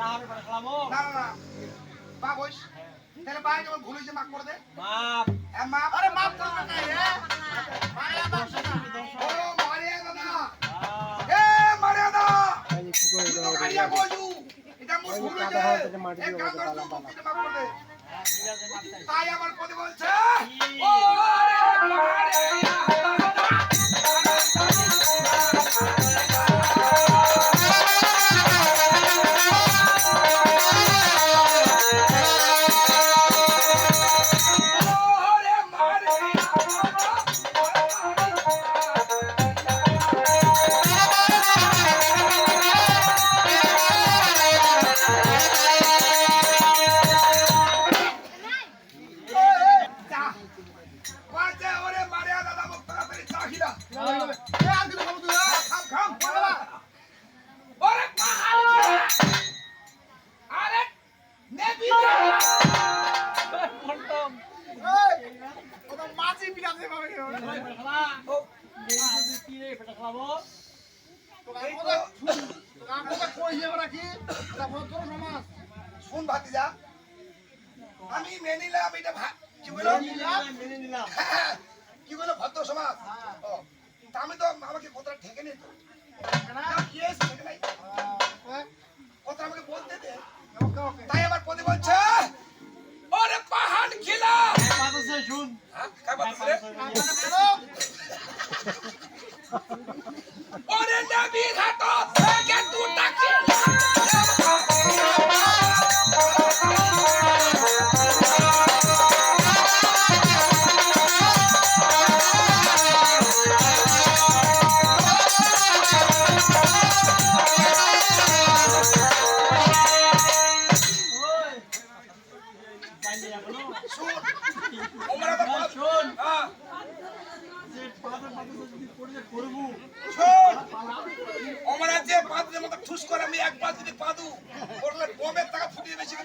না না না বাপ হইস তাহলে ভাই যখন ভুল হয়েছে মাফ করে দে মাপ হ্যাঁ মাপ আরে মাফ করবে না হ্যাঁ মায়া মাফ ও মারিয়া দাদা এ মারিয়া দাদা কি করে তো গাড়িয়া বজু এটা মোর ভুল হয়েছে এক কাম কর তুই মুক্তিতে মাফ করে দে তাই আমার পদে বলছে ও রে মারিয়া মাছি পিলাতে পাবে শুন ভাতিজা আমি মেনে নিলাম এটা কি বলো কি বলো ভদ্র সমাজ ও তা আমি তো আমাকে কথাটা ঠেকে নি তো কি হয়েছে ঠেকে নাই কথা আমাকে বলতে দে তাই আমার পদে বলছে ওরে পাহাড় খিলা শুন কাই বলছে রে ওরে নবী ঘাট থেকে তুই ডাকি শুন ওমরা তো শোন হ্যাঁ যে পাতা যদি পড়ে করবো শোন ওমরা যে পাদের মতো ঠুস করে আমি একবার যদি পাদু করলে বোমের টাকা ফুটিয়ে বেশি